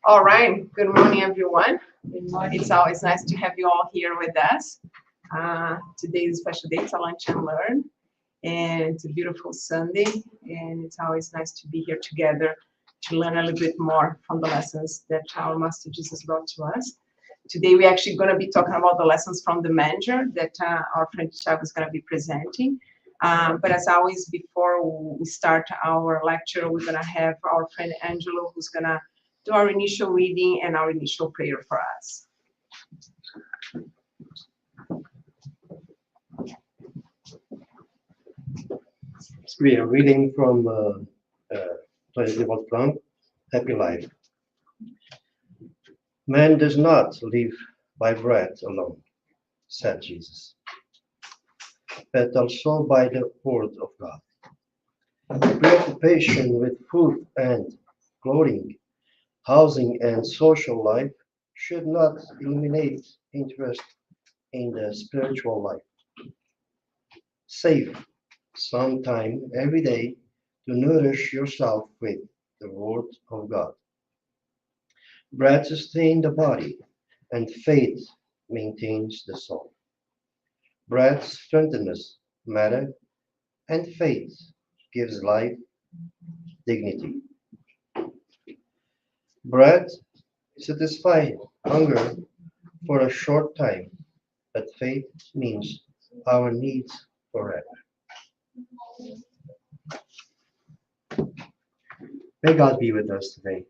All right. Good morning, everyone. It's always nice to have you all here with us. Today is a special day. It's a lunch and learn, and it's a beautiful Sunday. And it's always nice to be here together to learn a little bit more from the lessons that our Master Jesus brought to us. Today, we're actually going to be talking about the lessons from the Manger that our friend Thiago is going to be presenting. But as always, before we start our lecture, we're going to have our friend Angelo, who's going to do our initial reading and our initial prayer for us. We are reading from Frank, Happy Life. Man does not live by bread alone, said Jesus, but also by the word of God. Preoccupation with food and clothing, housing and social life should not eliminate interest in the spiritual life. Save some time every day to nourish yourself with the Word of God. Bread sustains the body, and faith maintains the soul. Bread strengthens matter, and faith gives life dignity. Bread satisfies hunger for a short time, but faith means our needs forever. May God be with us today,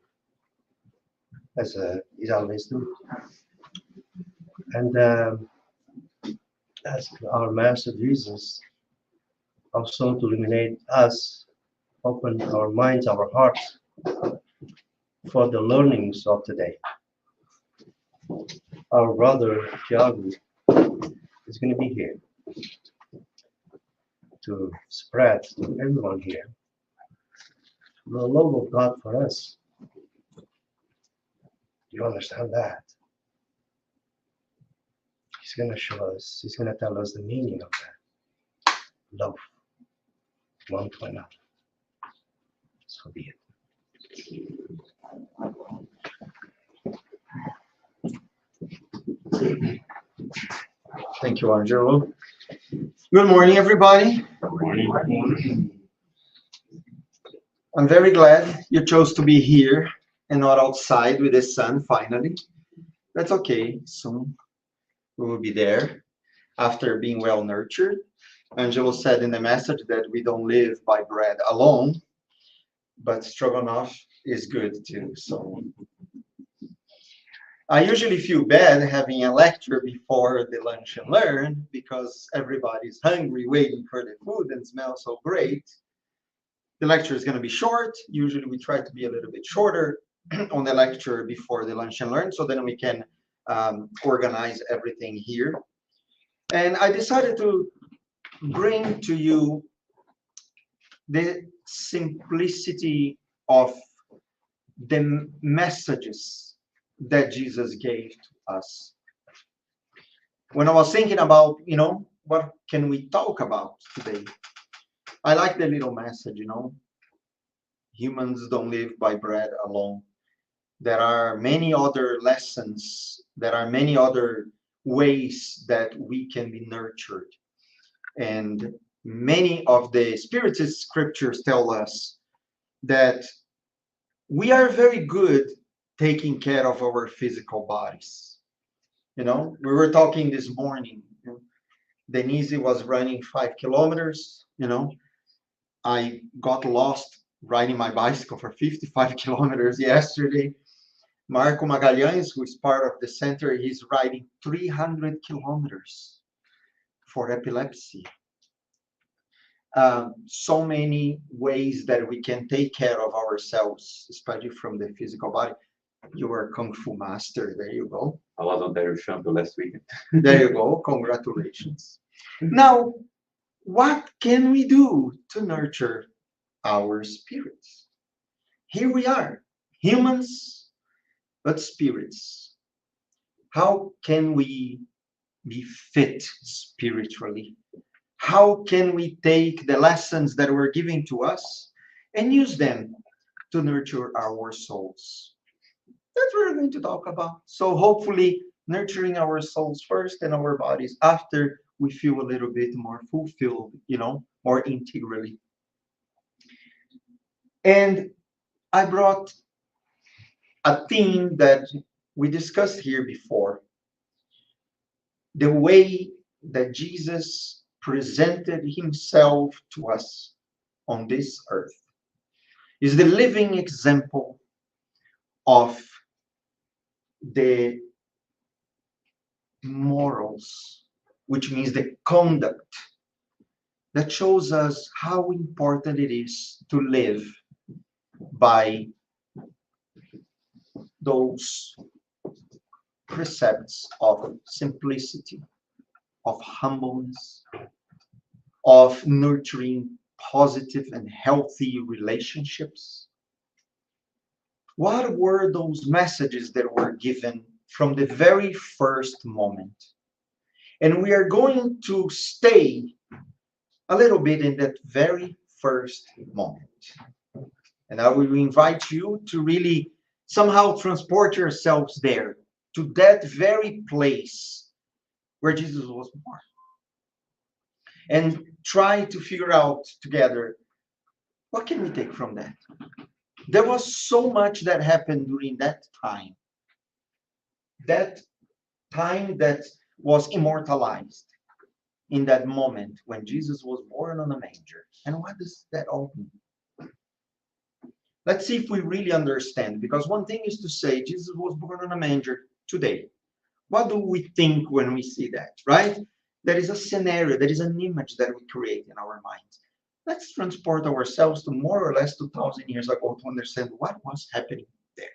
as He always do. And ask our Master Jesus also to illuminate us, open our minds, our hearts for the learnings of today. Our brother Tiago is going to be here to spread to everyone here the love of God for us. Do you understand that? He's going to show us, he's going to tell us the meaning of that. Love one to another. So be it. Thank you, Angelo. Good morning, everybody. Good morning. I'm very glad you chose to be here and not outside with the sun, finally. That's okay. Soon we will be there after being well nurtured. Angelo said in the message that we don't live by bread alone, but stroganoff is good too. So I usually feel bad having a lecture before the lunch and learn because everybody's hungry, waiting for the food and smells so great. The lecture is going to be short. Usually we try to be a little bit shorter on the lecture before the lunch and learn so then we can organize everything here. And I decided to bring to you the simplicity of the messages that Jesus gave to us. When I was thinking about, what can we talk about today? I like the little message, humans don't live by bread alone. There are many other lessons, there are many other ways that we can be nurtured. And many of the Spiritist scriptures tell us that we are very good taking care of our physical bodies. We were talking this morning. Denise was running 5 kilometers. I got lost riding my bicycle for 55 kilometers yesterday. Marco Magalhães, who is part of the center, he's riding 300 kilometers for epilepsy. So many ways that we can take care of ourselves, especially from the physical body. You are a Kung Fu master. There you go. I was on their shampoo last weekend. There you go. Congratulations. Now, what can we do to nurture our spirits? Here we are, humans, but spirits. How can we be fit spiritually? How can we take the lessons that were given to us and use them to nurture our souls. That's what we're going to talk about. So hopefully nurturing our souls first and our bodies after we feel a little bit more fulfilled, more integrally. And I brought a theme that we discussed here before. The way that Jesus presented himself to us on this earth is the living example of the morals, which means the conduct that shows us how important it is to live by those precepts of simplicity, of humbleness, of nurturing positive and healthy relationships. What were those messages that were given from the very first moment? And we are going to stay a little bit in that very first moment. And I will invite you to really somehow transport yourselves there, to that very place where Jesus was born. And try to figure out together, what can we take from that? There was so much that happened during that time that was immortalized in that moment when Jesus was born on a manger. And what does that all mean? Let's see if we really understand, because one thing is to say Jesus was born on a manger today. What do we think when we see that, right? There is a scenario, there is an image that we create in our minds. Let's transport ourselves to more or less 2,000 years ago to understand what was happening there.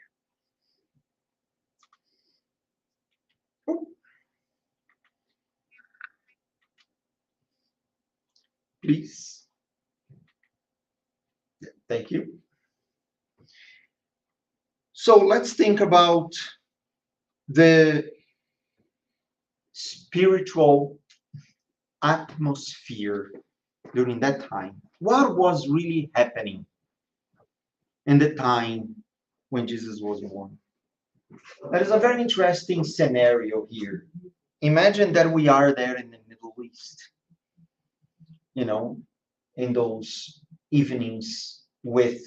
Please. Thank you. So let's think about the spiritual atmosphere during that time. What was really happening in the time when Jesus was born? That is a very interesting scenario here. Imagine that we are there in the Middle East, in those evenings with,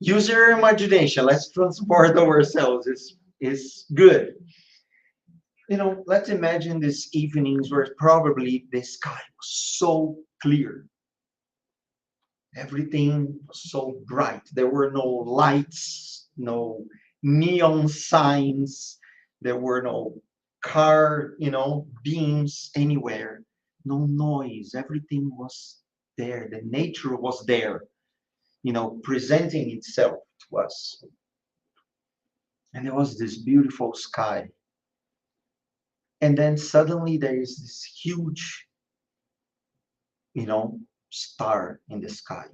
use your imagination. Let's transport ourselves. It's good. Let's imagine these evenings where probably the sky was so clear. Everything was so bright. There were no lights, no neon signs. There were no car, beams anywhere. No noise. Everything was there. The nature was there, presenting itself to us. And there was this beautiful sky. And then suddenly there is this huge, star in the sky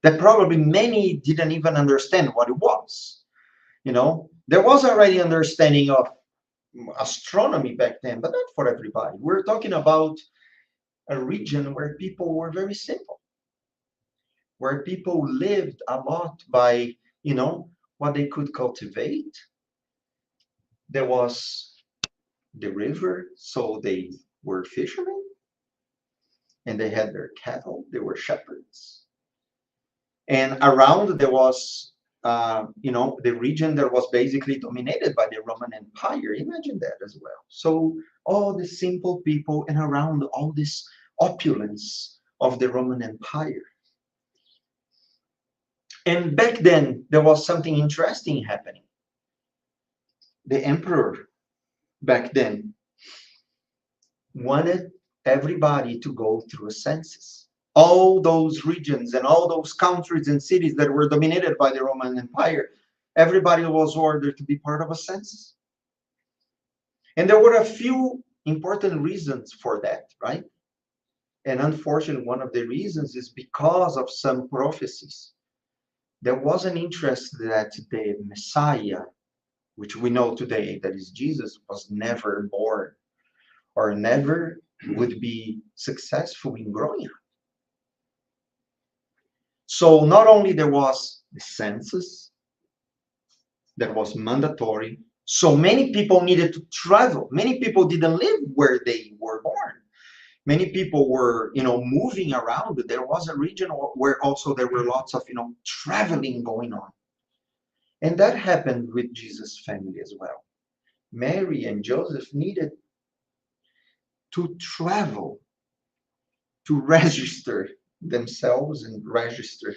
that probably many didn't even understand what it was. There was already understanding of astronomy back then, but not for everybody. We're talking about a region where people were very simple, where people lived a lot by, what they could cultivate. There was the river, so they were fishermen, and they had their cattle. They were shepherds. And around there was, the region that was basically dominated by the Roman Empire. Imagine that as well. So all the simple people and around all this opulence of the Roman Empire. And back then, there was something interesting happening. The emperor back then wanted everybody to go through a census. All those regions and all those countries and cities that were dominated by the Roman Empire, everybody was ordered to be part of a census. And there were a few important reasons for that, right? And unfortunately, one of the reasons is because of some prophecies. There was an interest that the Messiah, which we know today that is Jesus, was never born or never would be successful in growing up. So not only there was the census that was mandatory, so many people needed to travel. Many people didn't live where they were born. Many people were, moving around. There was a region where also there were lots of, traveling going on. And that happened with Jesus' family as well. Mary and Joseph needed to travel to register themselves and register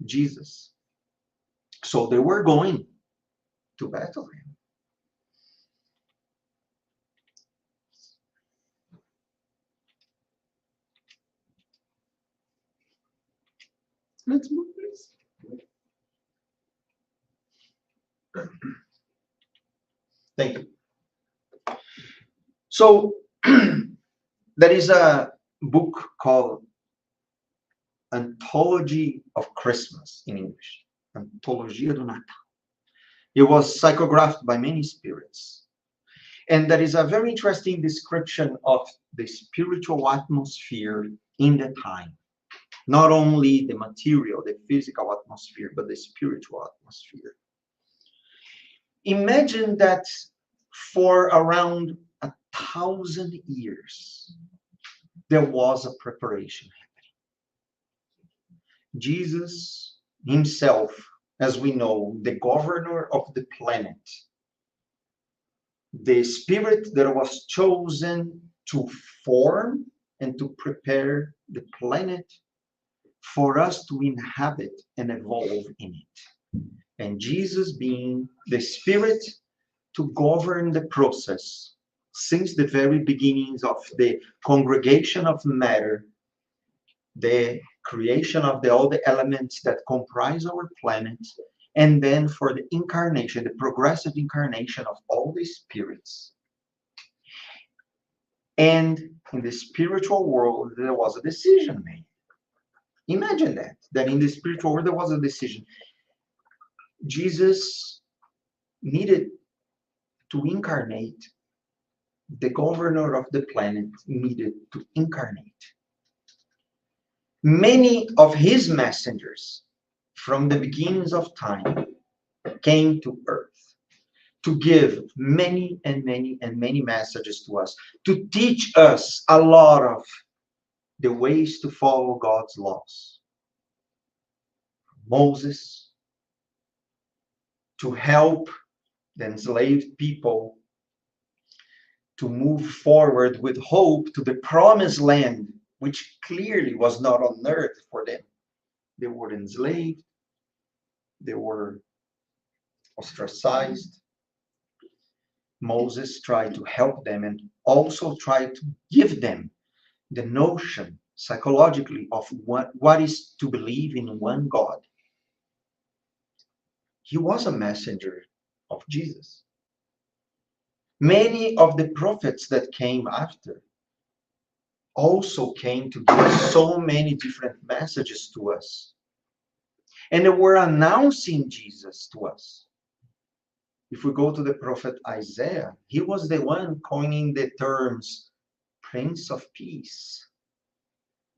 Jesus. So they were going to Bethlehem. Let's move this. Thank you. So there is a book called Anthology of Christmas in English. Antologia do Natal. It was psychographed by many spirits. And there is a very interesting description of the spiritual atmosphere in the time. Not only the material, the physical atmosphere, but the spiritual atmosphere. Imagine that for around 1,000 years, there was a preparation happening. Jesus himself, as we know, the governor of the planet, the spirit that was chosen to form and to prepare the planet for us to inhabit and evolve in it. And Jesus being the spirit to govern the process since the very beginnings of the congregation of matter, the creation of all the elements that comprise our planet, and then for the incarnation, the progressive incarnation of all the spirits. And in the spiritual world, there was a decision made. Imagine that in the spiritual world, there was a decision. Jesus needed to incarnate. The governor of the planet needed to incarnate. Many of his messengers from the beginnings of time came to earth to give many and many and many messages to us, to teach us a lot of the ways to follow God's laws. Moses, to help the enslaved people to move forward with hope to the promised land, which clearly was not on earth for them. They were enslaved, they were ostracized. Moses tried to help them and also tried to give them the notion psychologically of what is to believe in one God. He was a messenger of Jesus. Many of the prophets that came after also came to give so many different messages to us. And they were announcing Jesus to us. If we go to the prophet Isaiah, he was the one coining the terms Prince of Peace,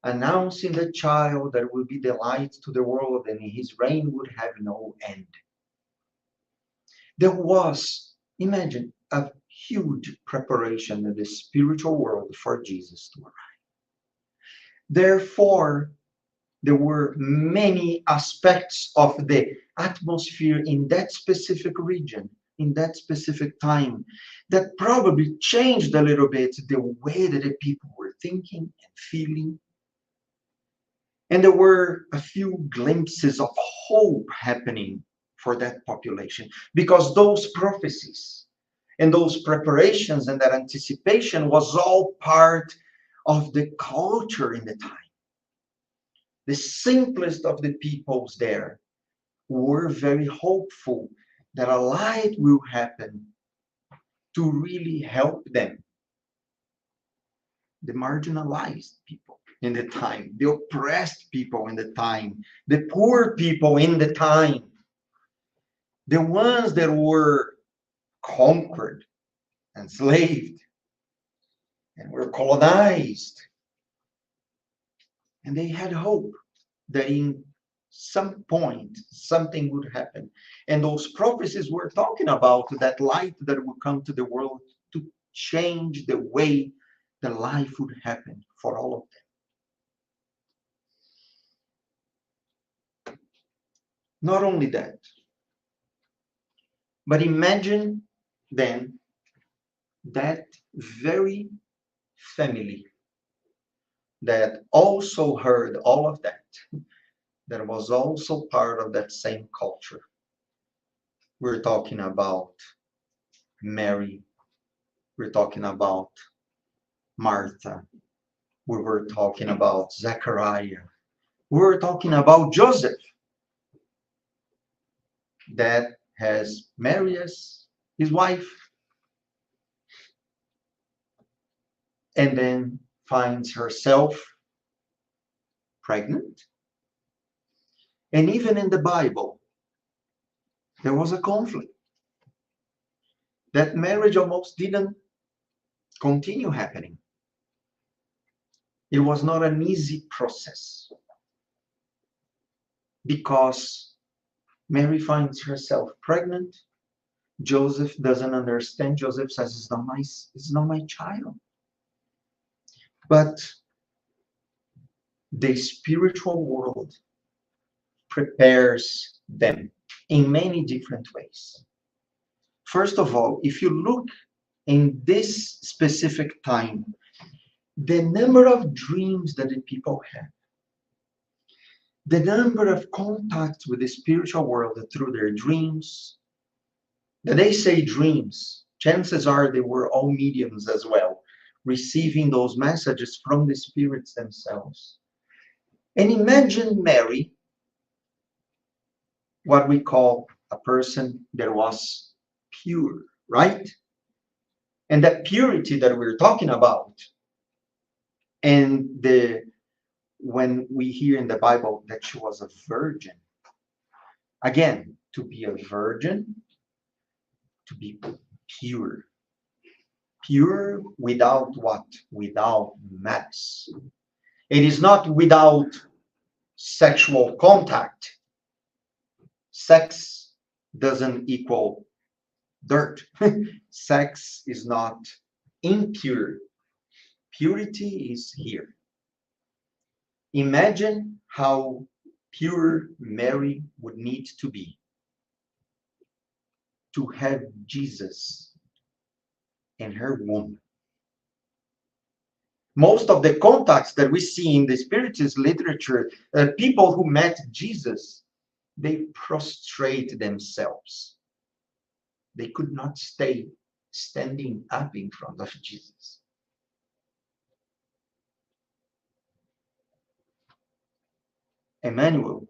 announcing the child that will be the light to the world and his reign would have no end. There was, imagine, a huge preparation in the spiritual world for Jesus to arrive. Therefore, there were many aspects of the atmosphere in that specific region, in that specific time, that probably changed a little bit the way that the people were thinking and feeling. And there were a few glimpses of hope happening for that population, because those prophecies and those preparations and that anticipation was all part of the culture in the time. The simplest of the peoples there were very hopeful that a light will happen to really help them. The marginalized people in the time, the oppressed people in the time, the poor people in the time, the ones that were conquered, enslaved, and were colonized. And they had hope that in some point, something would happen. And those prophecies were talking about that light that would come to the world to change the way the life would happen for all of them. Not only that, but imagine then that very family that also heard all of that, that was also part of that same culture. We're talking about Mary, we're talking about Martha, we were talking about Zechariah, we were talking about Joseph, that has Mary as his wife, and then finds herself pregnant. And even in the Bible, there was a conflict. That marriage almost didn't continue happening. It was not an easy process because Mary finds herself pregnant. Joseph doesn't understand. Joseph says, it's not my child. But the spiritual world prepares them in many different ways. First of all, if you look in this specific time, the number of dreams that the people have, the number of contacts with the spiritual world through their dreams, that they say dreams, chances are they were all mediums as well, receiving those messages from the spirits themselves. And imagine Mary, what we call a person that was pure, right? And that purity that we're talking about, and when we hear in the Bible that she was a virgin, again, to be a virgin, to be pure. Pure without what? Without malice. It is not without sexual contact. Sex doesn't equal dirt. Sex is not impure. Purity is here. Imagine how pure Mary would need to be to have Jesus in her womb. Most of the contacts that we see in the spiritist literature, people who met Jesus, they prostrate themselves. They could not stay standing up in front of Jesus. Emmanuel,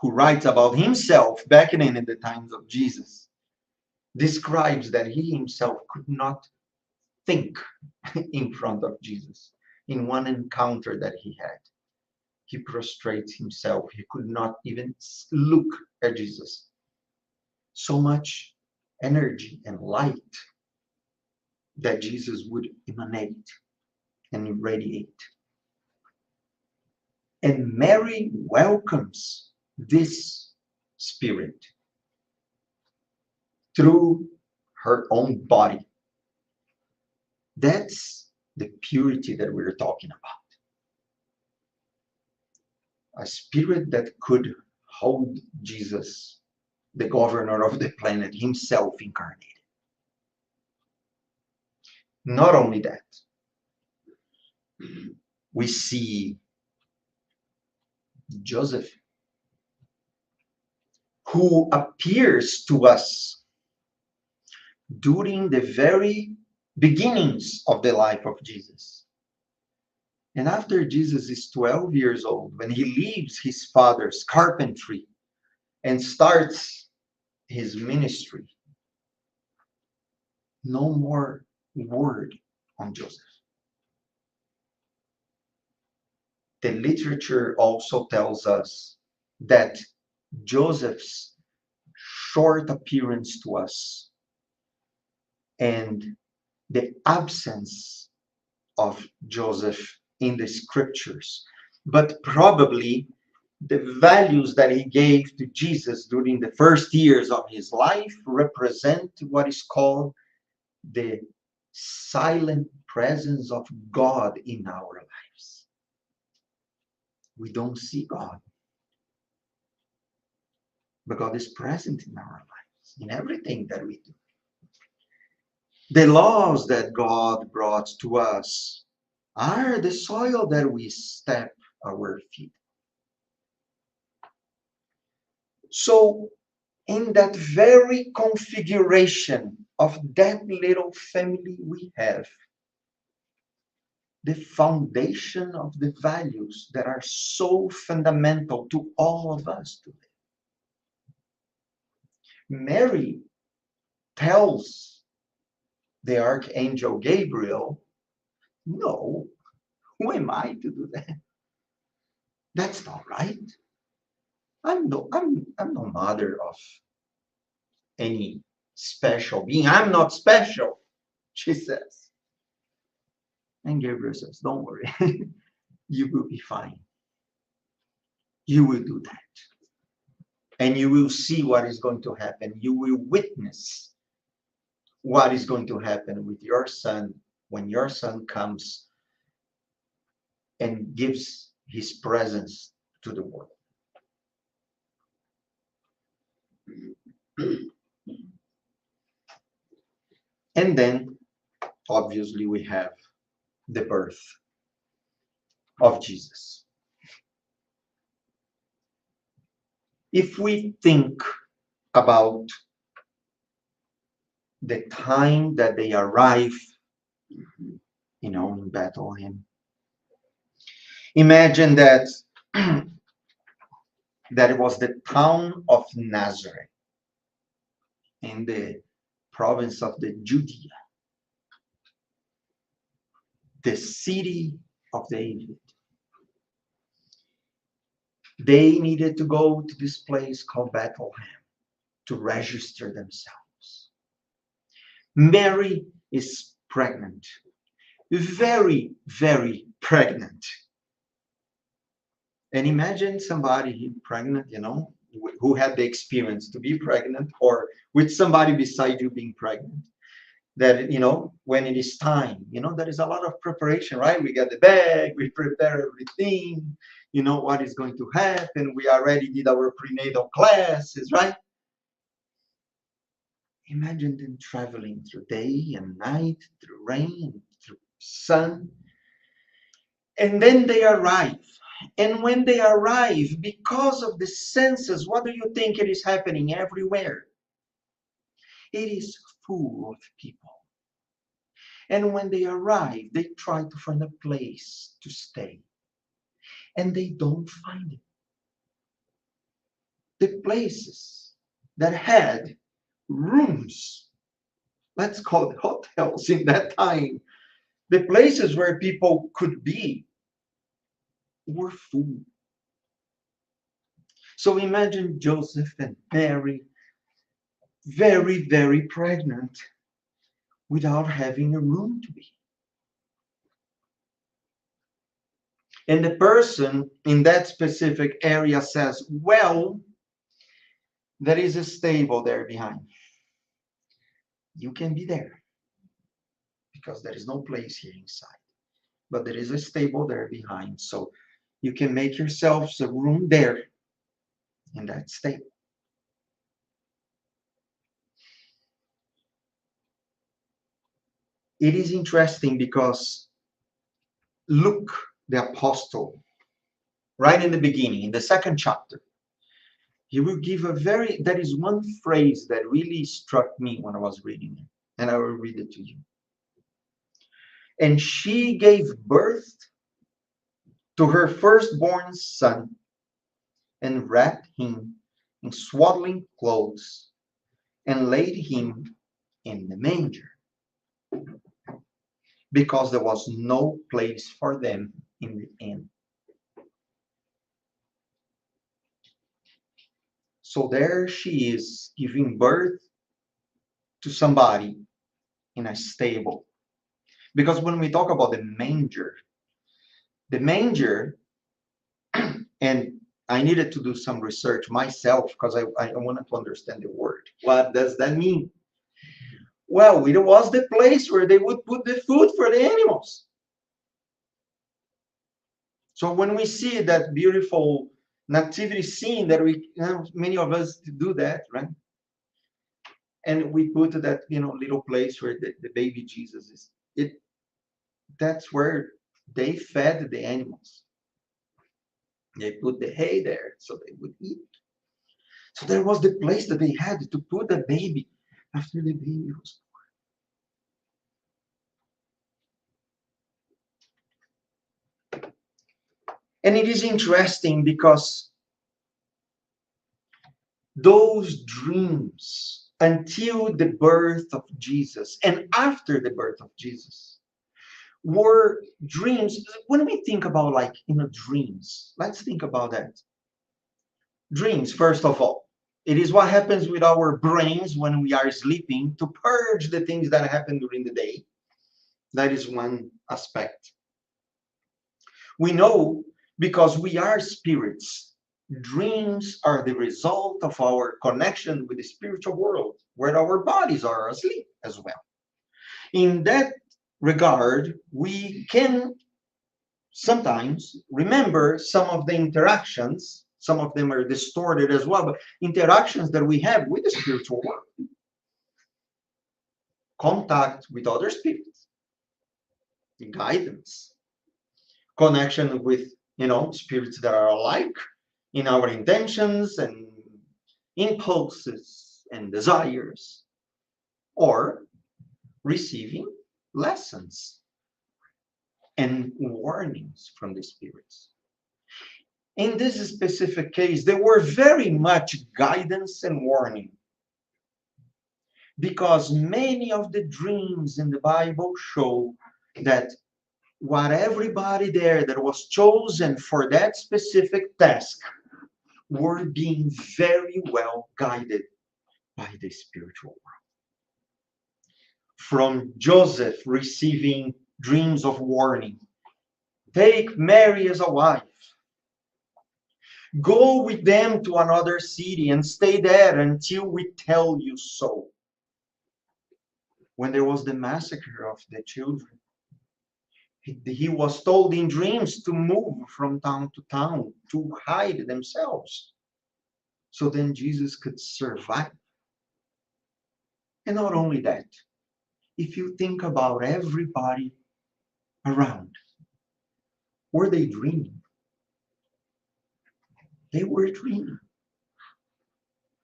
who writes about himself back in the times of Jesus, describes that he himself could not think in front of Jesus. In one encounter that he had, he prostrates himself. He could not even look at Jesus. So much energy and light that Jesus would emanate and radiate. And Mary welcomes this spirit through her own body. That's the purity that we're talking about. A spirit that could hold Jesus, the governor of the planet, himself incarnated. Not only that, we see Joseph, who appears to us during the very beginnings of the life of Jesus. And after Jesus is 12 years old, when he leaves his father's carpentry and starts his ministry, no more word on Joseph. The literature also tells us that Joseph's short appearance to us and the absence of Joseph in the scriptures, but probably the values that he gave to Jesus during the first years of his life represent what is called the silent presence of God in our lives. We don't see God, but God is present in our lives, in everything that we do. The laws that God brought to us are the soil that we step our feet. So, in that very configuration of that little family we have, the foundation of the values that are so fundamental to all of us today. Mary tells the archangel Gabriel, no, who am I to do that? That's not right. I'm no mother of any special being. I'm not special, she says. And Gabriel says, don't worry, you will be fine. You will do that. And you will see what is going to happen. You will witness what is going to happen with your son when your son comes and gives his presence to the world. And then, obviously, we have the birth of Jesus. If we think about the time that they arrive, in Bethlehem, imagine that that it was the town of Nazareth in the province of the Judea, the city of David. They needed to go to this place called Bethlehem to register themselves. Mary is pregnant, very, very pregnant. And imagine somebody pregnant, who had the experience to be pregnant, or with somebody beside you being pregnant. That, when it is time, there is a lot of preparation, right? We get the bag, we prepare everything, what is going to happen. We already did our prenatal classes, right? Imagine them traveling through day and night, through rain, through sun. And then they arrive. And when they arrive, because of the census, what do you think it is happening everywhere? It is full of people. And when they arrive, they try to find a place to stay. And they don't find it. The places that had rooms, let's call it hotels in that time, the places where people could be, were full. So imagine Joseph and Mary, very, very pregnant, without having a room to be. And the person in that specific area says, well, there is a stable there behind. You can be there because there is no place here inside. But there is a stable there behind. So you can make yourselves a room there in that stable. It is interesting because Luke, the apostle, right in the beginning, in the second chapter, he will give there is one phrase that really struck me when I was reading it, and I will read it to you. And she gave birth to her firstborn son and wrapped him in swaddling clothes and laid him in the manger because there was no place for them in the inn. So there she is giving birth to somebody in a stable. Because when we talk about the manger, and I needed to do some research myself because I wanted to understand the word. What does that mean? Well, it was the place where they would put the food for the animals. So when we see that beautiful nativity scene that we, many of us do that, right? And we put that, little place where the baby Jesus is. That's where they fed the animals. They put the hay there so they would eat. So there was the place that they had to put the baby after the baby was born. And it is interesting because those dreams until the birth of Jesus and after the birth of Jesus were dreams. When we think about dreams, let's think about that. Dreams, first of all, it is what happens with our brains when we are sleeping to purge the things that happen during the day. That is one aspect. We know because we are spirits. Dreams are the result of our connection with the spiritual world, where our bodies are asleep as well. In that regard, we can sometimes remember some of the interactions. Some of them are distorted as well, but interactions that we have with the spiritual world. Contact with other spirits, guidance, connection with, spirits that are alike in our intentions and impulses and desires, or receiving lessons and warnings from the spirits. In this specific case, there were very much guidance and warning, because many of the dreams in the Bible show that what everybody there that was chosen for that specific task were being very well guided by the spiritual world. From Joseph receiving dreams of warning, take Mary as a wife, go with them to another city and stay there until we tell you so. When there was the massacre of the children, he was told in dreams to move from town to town, to hide themselves, so then Jesus could survive. And not only that, if you think about everybody around, were they dreaming? They were dreaming.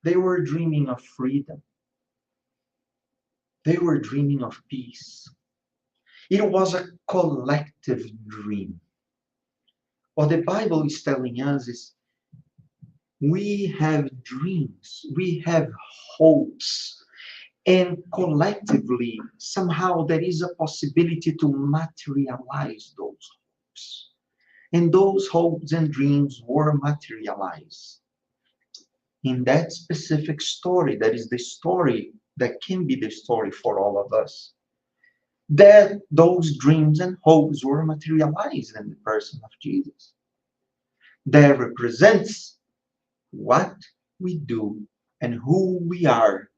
They were dreaming of freedom. They were dreaming of peace. It was a collective dream. What the Bible is telling us is we have dreams, we have hopes, and collectively, somehow there is a possibility to materialize those hopes. And those hopes and dreams were materialized in that specific story. That is the story that can be the story for all of us. That those dreams and hopes were materialized in the person of Jesus. That represents what we do and who we are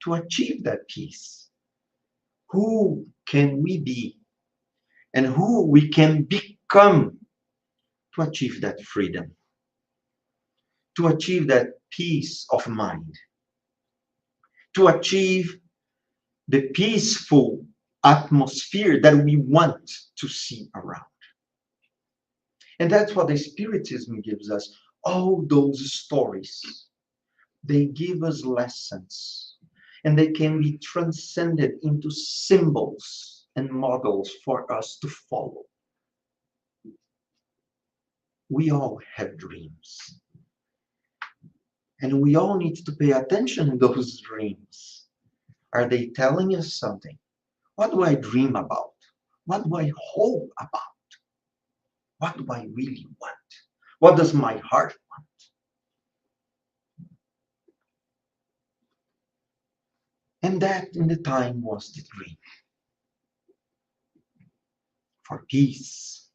to achieve that peace. Who can we be and who we can become to achieve that freedom, to achieve that peace of mind, to achieve the peaceful atmosphere that we want to see around. And that's what the Spiritism gives us. All those stories, they give us lessons, and they can be transcended into symbols and models for us to follow. We all have dreams, and we all need to pay attention to those dreams. Are they telling us something? What do I dream about? What do I hope about? What do I really want? What does my heart want? And that in the time was the dream. For peace.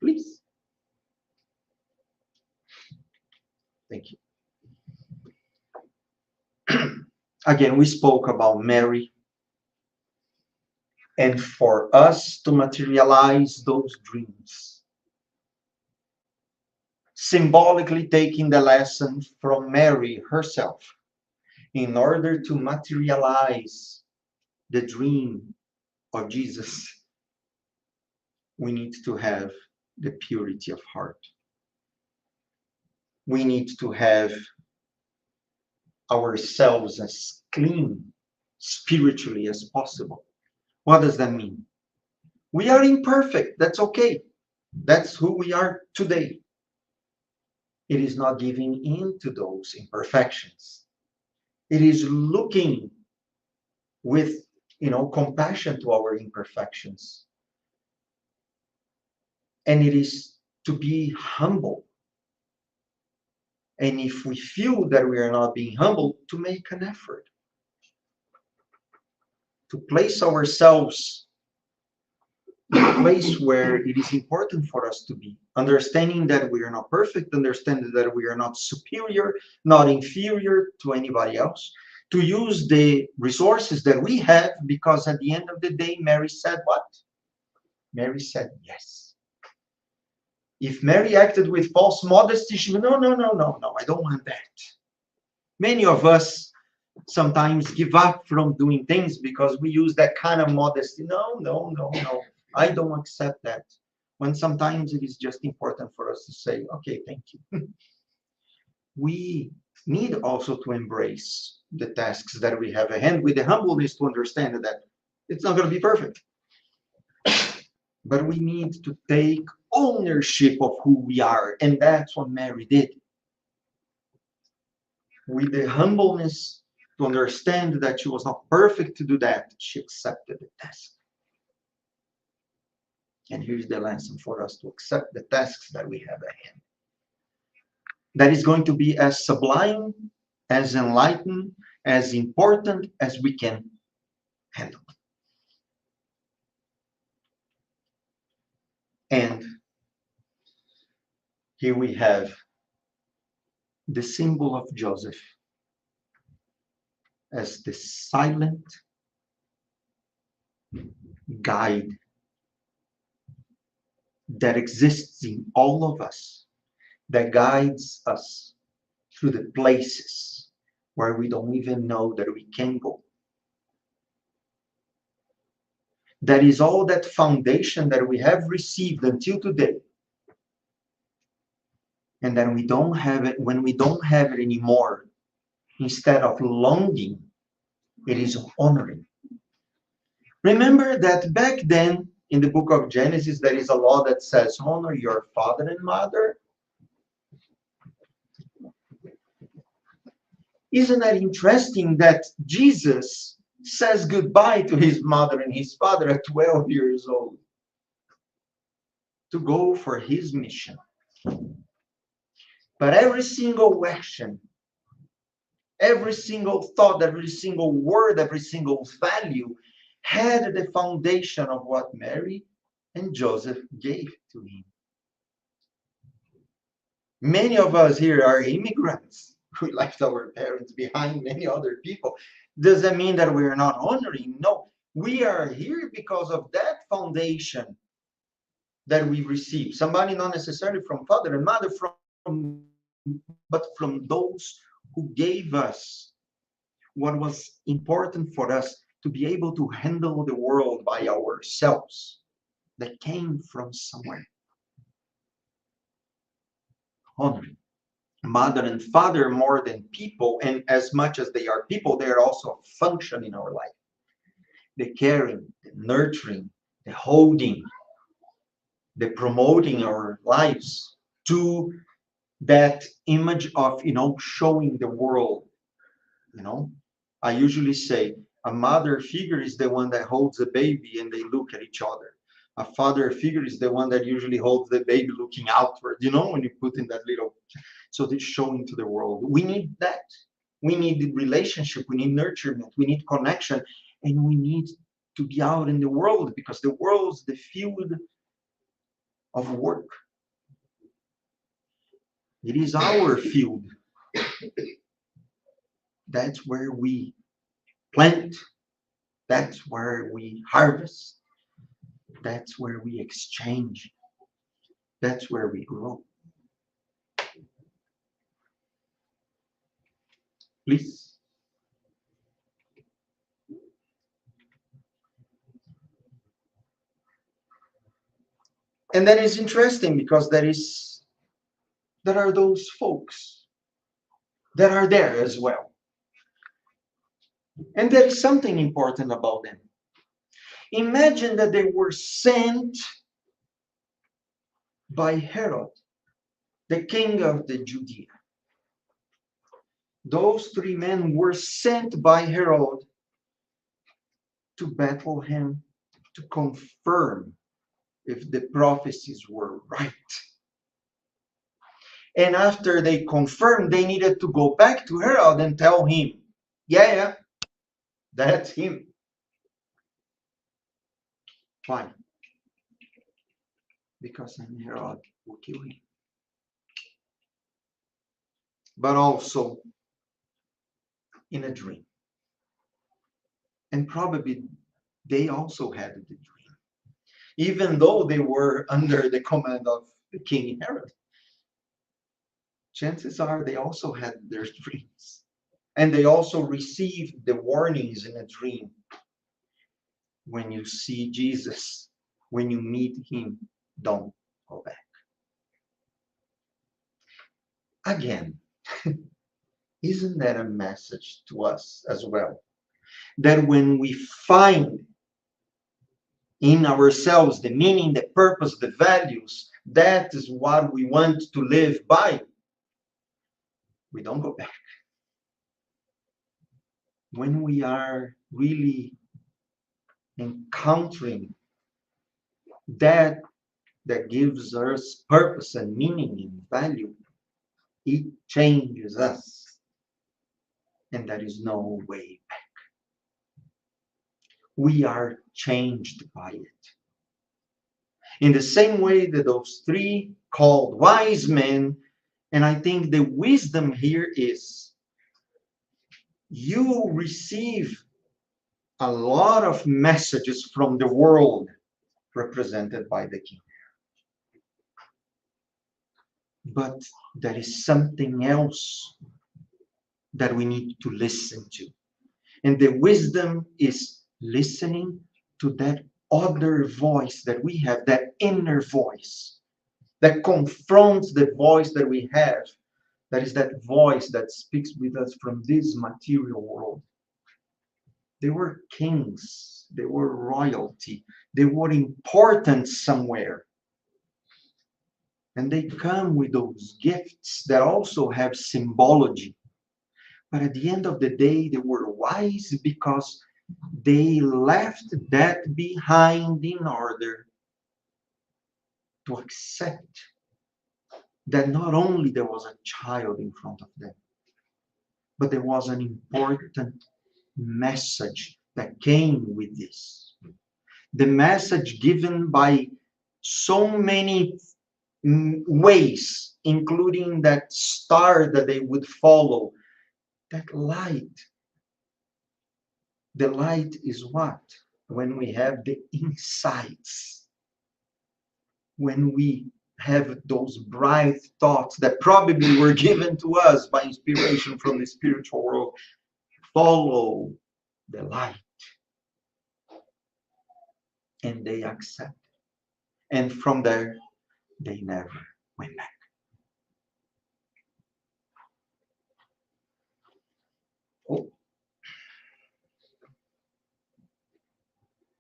Please. Thank you. Again, we spoke about Mary. And for us to materialize those dreams, symbolically taking the lesson from Mary herself, in order to materialize the dream of Jesus, we need to have the purity of heart. We need to have ourselves as clean spiritually as possible. What does that mean? We are imperfect. That's okay. That's who we are today. It is not giving in to those imperfections. It is looking with, compassion to our imperfections. And it is to be humble. And if we feel that we are not being humble, to make an effort. To place ourselves in a place where it is important for us to be. Understanding that we are not perfect, understanding that we are not superior, not inferior to anybody else. To use the resources that we have, because at the end of the day, Mary said what? Mary said yes. If Mary acted with false modesty, she would, no, I don't want that. Many of us sometimes give up from doing things because we use that kind of modesty. No, I don't accept that. When sometimes it is just important for us to say, okay, thank you. We need also to embrace the tasks that we have at hand with the humbleness to understand that it's not going to be perfect. But we need to take ownership of who we are. And that's what Mary did. With the humbleness to understand that she was not perfect to do that, she accepted the task. And here's the lesson for us to accept the tasks that we have at hand. That is going to be as sublime, as enlightened, as important as we can handle. And here we have the symbol of Joseph as the silent guide that exists in all of us, that guides us through the places where we don't even know that we can go. That is all that foundation that we have received until today. And then we don't have it. When we don't have it anymore, instead of longing, it is honoring. Remember that back then in the book of Genesis, there is a law that says, honor your father and mother. Isn't that interesting that Jesus says goodbye to his mother and his father at 12 years old to go for his mission? But every single action, every single thought, every single word, every single value had the foundation of what Mary and Joseph gave to him. Many of us here are immigrants. We left our parents behind, many other people. Does that mean that we are not honoring? No, we are here because of that foundation that we received. Somebody not necessarily from father and mother, but from those who gave us what was important for us to be able to handle the world by ourselves, that came from somewhere. Honoring mother and father more than people, and as much as they are people, they are also a function in our life. The caring, the nurturing, the holding, the promoting our lives to that image of, showing the world. I usually say a mother figure is the one that holds the baby and they look at each other. A father figure is the one that usually holds the baby looking outward, when you put in that little, so they're showing to the world. We need that. We need the relationship, we need nurturement, we need connection, and we need to be out in the world, because the world's the field of work. It is our field That's where we plant. That's where we harvest. That's where we exchange. That's where we grow. Please. And that is interesting because there are those folks that are there as well. And there is something important about them. Imagine that they were sent by Herod, the king of the Judea. Those three men were sent by Herod to Bethlehem to confirm if the prophecies were right. And after they confirmed, they needed to go back to Herod and tell him, yeah, that's him. Why? Because then Herod will kill him. But also in a dream. And probably they also had the dream, even though they were under the command of the King Herod. Chances are they also had their dreams. And they also received the warnings in a dream. When you see Jesus, when you meet him, don't go back. Again, isn't that a message to us as well? That when we find in ourselves the meaning, the purpose, the values, that is what we want to live by, we don't go back. When we are really encountering that gives us purpose and meaning and value, it changes us. And there is no way back. We are changed by it. In the same way that those three called wise men, and I think the wisdom here is you receive a lot of messages from the world represented by the king. But there is something else that we need to listen to. And the wisdom is listening to that other voice that we have, that inner voice that confronts the voice that we have. That is that voice that speaks with us from this material world. They were kings, they were royalty, they were important somewhere. And they come with those gifts that also have symbology. But at the end of the day, they were wise because they left that behind in order to accept that not only there was a child in front of them, but there was an important message that came with this. The message given by so many ways, including that star that they would follow, that light. The light is what? When we have the insights, when we have those bright thoughts that probably were given to us by inspiration from the spiritual world. Follow the light. And they accept. And from there, they never went back. Oh.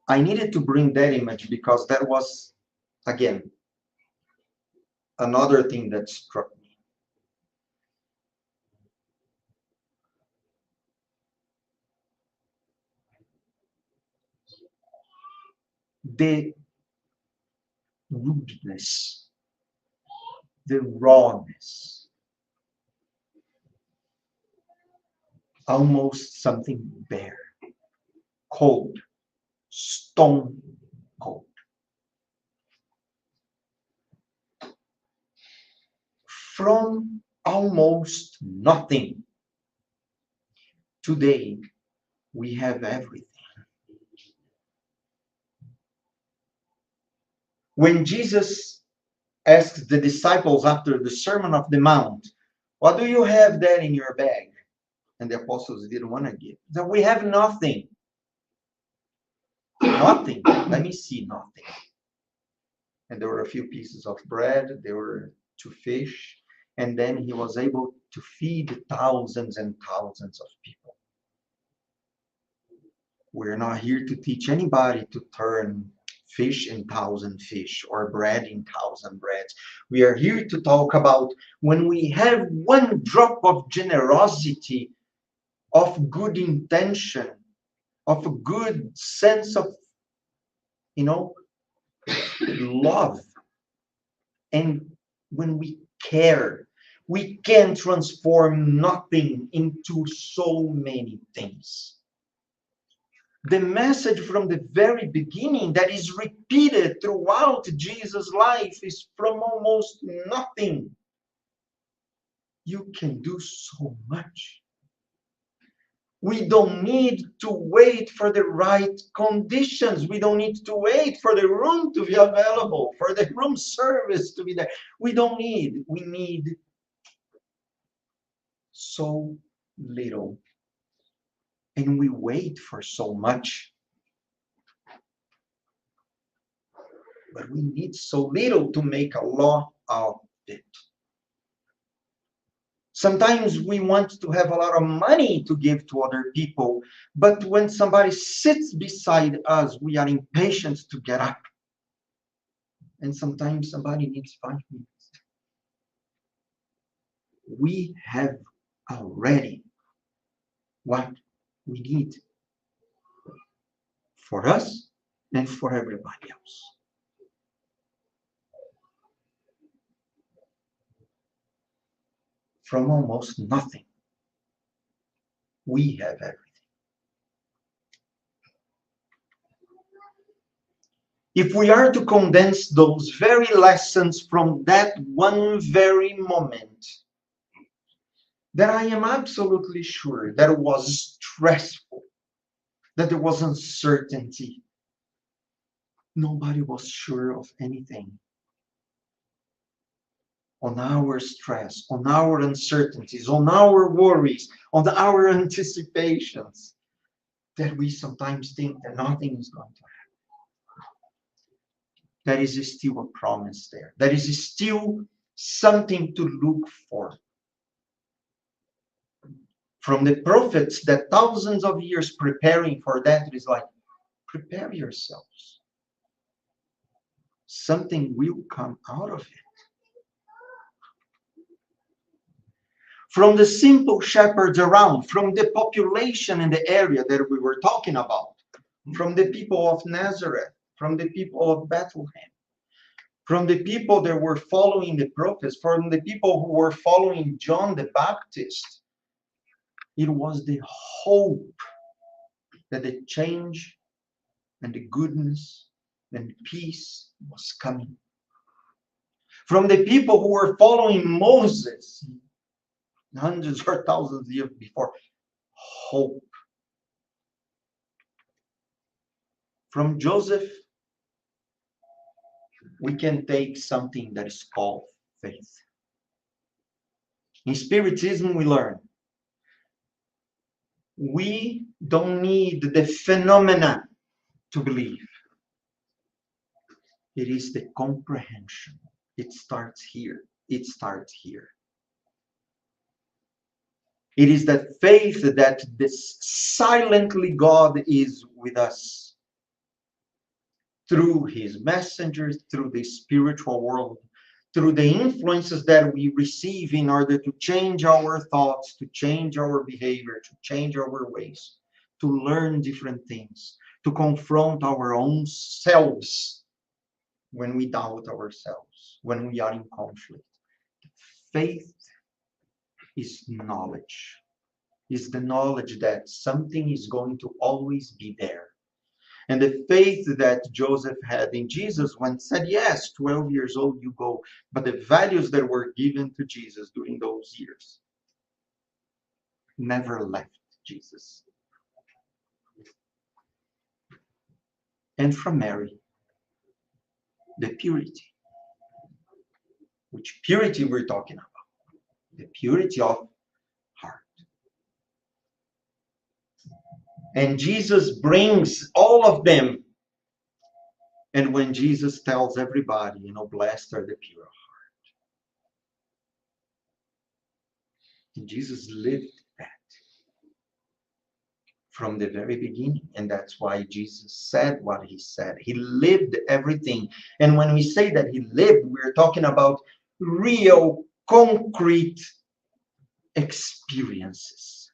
I needed to bring that image because that was, again, another thing that struck me. The rudeness, the rawness, almost something bare, cold, stone cold. From almost nothing, Today, we have everything. When Jesus asked the disciples after the Sermon of the Mount, what do you have there in your bag? And the apostles didn't want to give. So we have nothing. Nothing. Let me see, nothing. And there were a few pieces of bread, there were 2 fish, and then he was able to feed thousands and thousands of people. We're not here to teach anybody to turn fish in 1,000 fish or bread in 1,000 breads. We are here to talk about when we have one drop of generosity, of good intention, of a good sense of, love. And when we care, we can transform nothing into so many things. The message from the very beginning that is repeated throughout Jesus' life is from almost nothing. You can do so much. We don't need to wait for the right conditions. We don't need to wait for the room to be available, for the room service to be there. We need so little. And we wait for so much. But we need so little to make a lot of it. Sometimes we want to have a lot of money to give to other people, but when somebody sits beside us, we are impatient to get up. And sometimes somebody needs 5 minutes. We have already what we need for us and for everybody else. From almost nothing, we have everything. If we are to condense those very lessons from that one very moment, then I am absolutely sure that it was stressful, that there was uncertainty. Nobody was sure of anything. On our stress, on our uncertainties, on our worries, on our anticipations, that we sometimes think that nothing is going to happen. There is still a promise there. There is still something to look for. From the prophets, that thousands of years preparing for that, it is like, prepare yourselves. Something will come out of it. From the simple shepherds around, from the population in the area that we were talking about, from the people of Nazareth, from the people of Bethlehem, from the people that were following the prophets, from the people who were following John the Baptist, it was the hope that the change and the goodness and peace was coming. From the people who were following Moses, hundreds or thousands of years before, hope. From Joseph, we can take something that is called faith. In Spiritism, we learn we don't need the phenomena to believe. It is the comprehension. It starts here. It starts here. It is that faith that this silently God is with us through his messengers, through the spiritual world, through the influences that we receive in order to change our thoughts, to change our behavior, to change our ways, to learn different things, to confront our own selves when we doubt ourselves, when we are in conflict. Faith is knowledge, is the knowledge that something is going to always be there. And the faith that Joseph had in Jesus when said, yes, 12 years old you go, but the values that were given to Jesus during those years never left. Jesus. And from Mary, the purity. Which purity we're talking about? The purity of heart. And Jesus brings all of them. And when Jesus tells everybody, blessed are the pure of heart. And Jesus lived that from the very beginning. And that's why Jesus said what he said. He lived everything. And when we say that he lived, we're talking about real, concrete experiences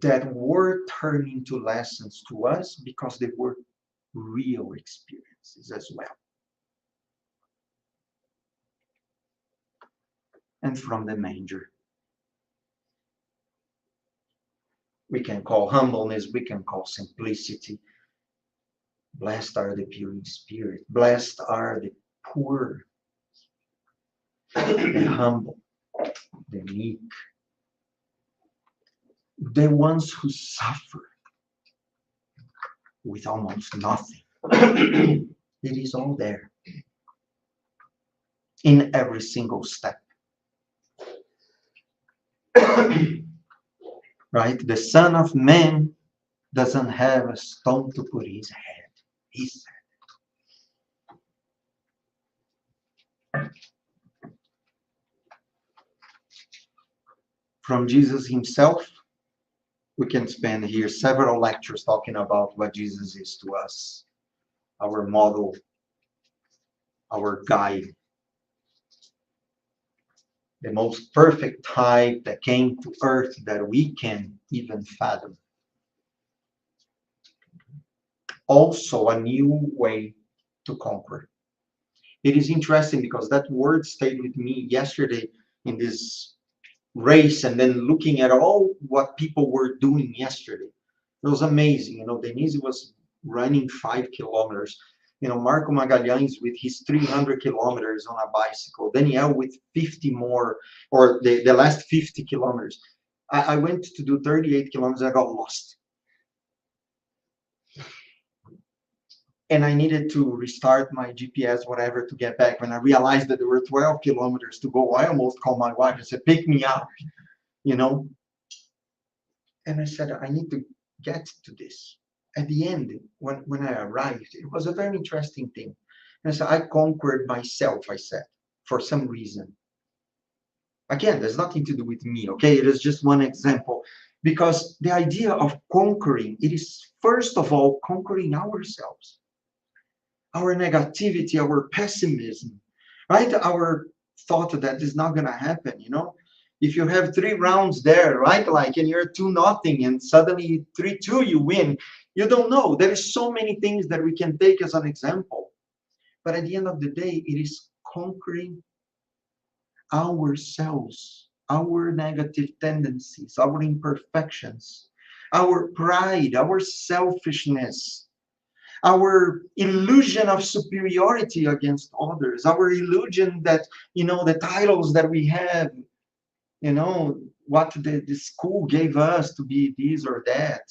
that were turned into lessons to us because they were real experiences as well. And from the manger, we can call humbleness, we can call simplicity. Blessed are the pure in spirit. Blessed are the poor, the humble, the meek, the ones who suffer with almost nothing. It is all there in every single step. Right? The Son of Man doesn't have a stone to put his head. He said. From Jesus himself, we can spend here several lectures talking about what Jesus is to us, our model, our guide, the most perfect type that came to earth that we can even fathom. Also a new way to conquer. It is interesting because that word stayed with me yesterday in this race and then looking at all what people were doing yesterday. It was amazing. Denise was running 5 kilometers. Marco Magalhães with his 300 kilometers on a bicycle. Danielle with 50 more, or the last 50 kilometers. I went to do 38 kilometers. I got lost. And I needed to restart my GPS, whatever, to get back. When I realized that there were 12 kilometers to go, I almost called my wife and said, pick me up, And I said, I need to get to this. At the end, when I arrived, it was a very interesting thing. And I said, I conquered myself, I said, for some reason. Again, there's nothing to do with me, okay? It is just one example. Because the idea of conquering, it is first of all conquering ourselves. Our negativity, our pessimism, right? Our thought that is not going to happen, If you have 3 rounds there, right? And you're 2-0 and suddenly 3-2 you win. You don't know. There is so many things that we can take as an example. But at the end of the day, it is conquering ourselves, our negative tendencies, our imperfections, our pride, our selfishness, our illusion of superiority against others, our illusion that, the titles that we have, what the school gave us to be this or that.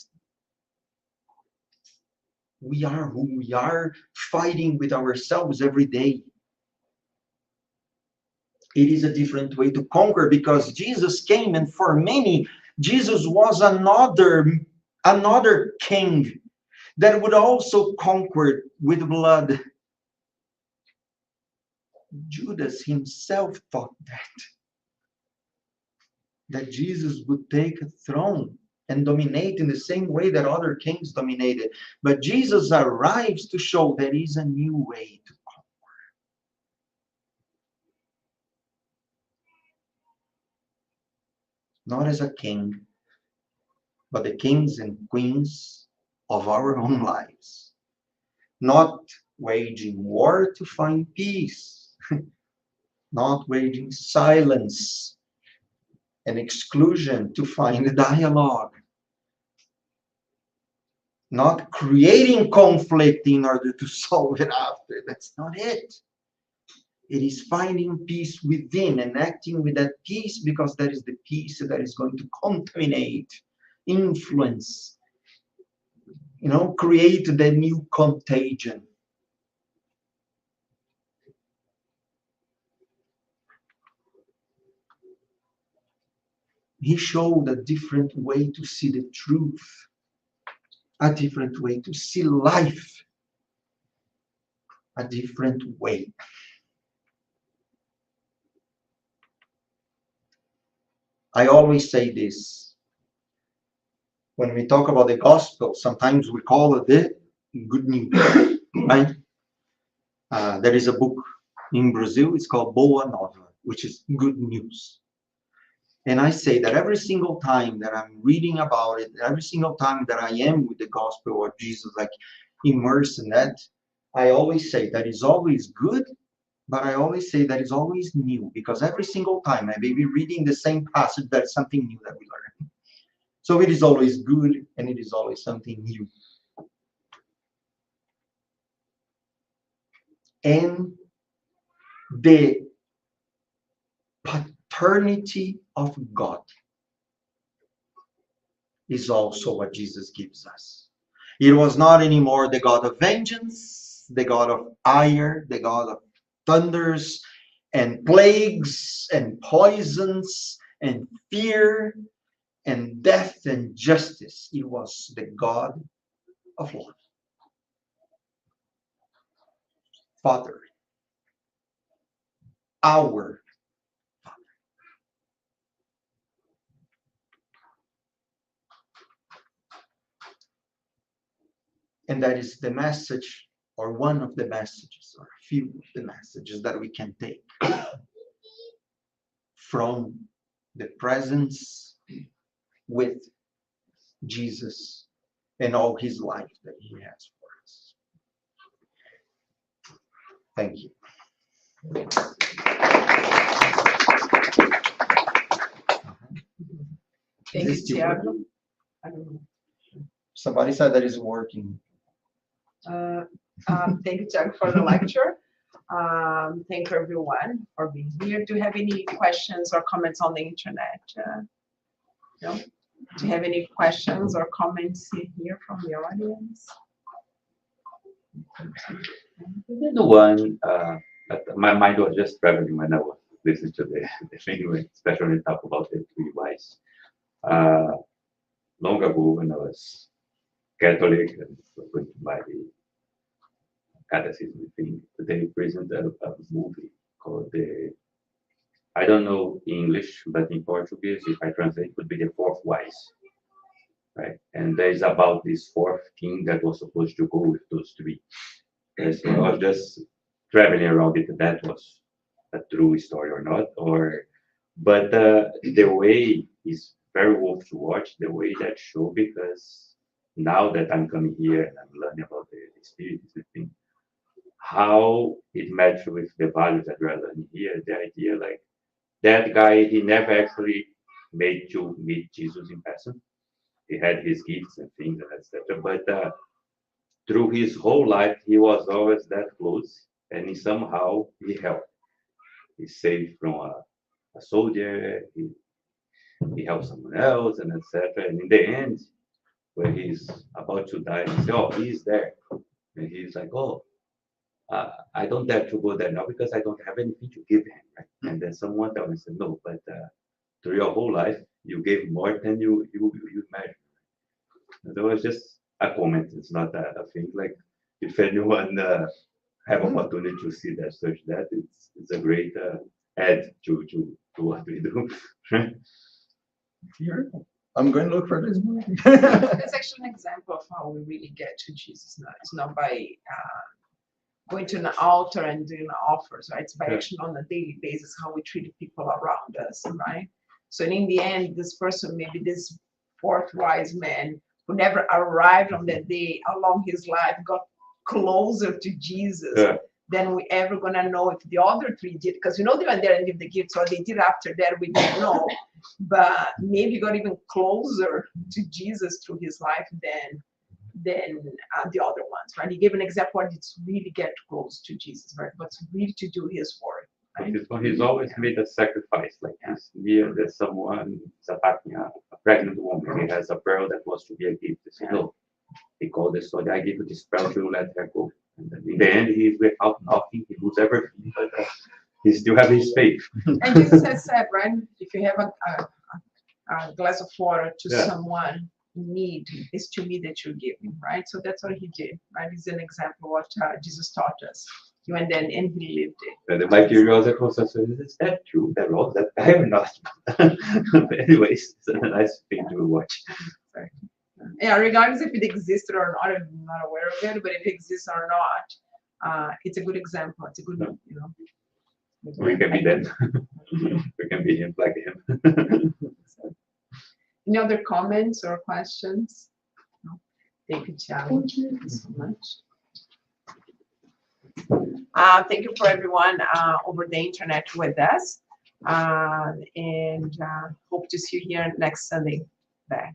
We are who we are, fighting with ourselves every day. It is a different way to conquer because Jesus came, and for many, Jesus was another king that would also conquer with blood. Judas himself thought that Jesus would take a throne and dominate in the same way that other kings dominated. But Jesus arrives to show there is a new way to conquer. Not as a king, but the kings and queens of our own lives. Not waging war to find peace. Not waging silence and exclusion to find dialogue. Not creating conflict in order to solve it after. That's not it. It is finding peace within and acting with that peace, because that is the peace that is going to contaminate, influence, create the new contagion. He showed a different way to see the truth, a different way to see life, a different way. I always say this. When we talk about the gospel, sometimes we call it the good news, right? There is a book in Brazil, it's called Boa Nova, which is good news. And I say that every single time that I'm reading about it, every single time that I am with the gospel or Jesus, like immersed in that, I always say that is always good, but I always say that is always new, because every single time I may be reading the same passage, there's something new that we learn. So it is always good, and it is always something new. And the paternity of God is also what Jesus gives us. It was not anymore the God of vengeance, the God of ire, the God of thunders and plagues and poisons and fear and death and justice. It was the God of love. Father. Our Father. And that is the message, or one of the messages, or a few of the messages that we can take from the presence with Jesus and all his life that he has for us. Thank you. Thank you, Tiago. I don't know. Somebody said that is working. Thank you, Tiago, for the lecture. Thank you, everyone, for being here. Do you have any questions or comments on the internet? No? Do you have any questions or comments here from the audience? The one, my mind was just traveling when I was listening to the thing, especially when you talk about the three wise. Long ago, when I was Catholic and going to my catechism thing, they presented a movie called I don't know English, but in Portuguese, if I translate, it would be the fourth wise, right? And there's about this fourth king that was supposed to go with those three. And so I was just traveling around it. That was a true story or not, but the way is very worth to watch. The way that show, because now that I'm coming here and I'm learning about the spirits, the thing, how it matches with the values that we're learning here. The idea, like that guy, he never actually made to meet Jesus in person. He had his gifts and things and etc. But through his whole life, he was always that close, and somehow he helped. He saved from a soldier. He helped someone else, and etc. And in the end, when he's about to die, he says, "Oh, he's there," and he's like, "Oh, I don't dare to go there now because I don't have anything to give him." Right? And then someone tells me, said, "No, but through your whole life, you gave more than you imagined." And that was just a comment. It's not a thing. Like if anyone have opportunity to see that, search that, it's a great add to what we do. Beautiful. I'm going to look for this movie. That's actually an example of how we really get to Jesus now. It's not by going to an altar and doing offers, right? It's by action on a daily basis, how we treat people around us, right? So in the end, this person, maybe this fourth wise man who never arrived on that day along his life, got closer to Jesus than we ever gonna know if the other three did, because they went there and give the gifts, or they did after that, we don't know. But maybe got even closer to Jesus through his life than than the other ones, right? He gave an example where it's really get close to Jesus, right? But really to do his work. Right? He's always made a sacrifice, like he's near that someone is attacking a pregnant woman. He has a pearl that was to be a gift. He said, no, he called the soldier, I give you this pearl, you let her go. And then in the end, he's without nothing, he loses everything, but he still has his faith. And Jesus has said, right, if you have a glass of water to Yeah. someone in need, it's to me that you're giving, right? So that's what he did, right? It's an example of what Jesus taught us. He went there and he lived it. And then my curiosity was, is that true? That was that guy or not? But anyways, it's a nice thing to watch. Yeah, regardless if it existed or not, I'm not aware of it, but if it exists or not, it's a good example. It's a good, you know. We can be them. We can be him, like him. Any other comments or questions? No? Thank you, Charlie. Thank you so much. Thank you for everyone over the internet with us. And hope to see you here next Sunday back.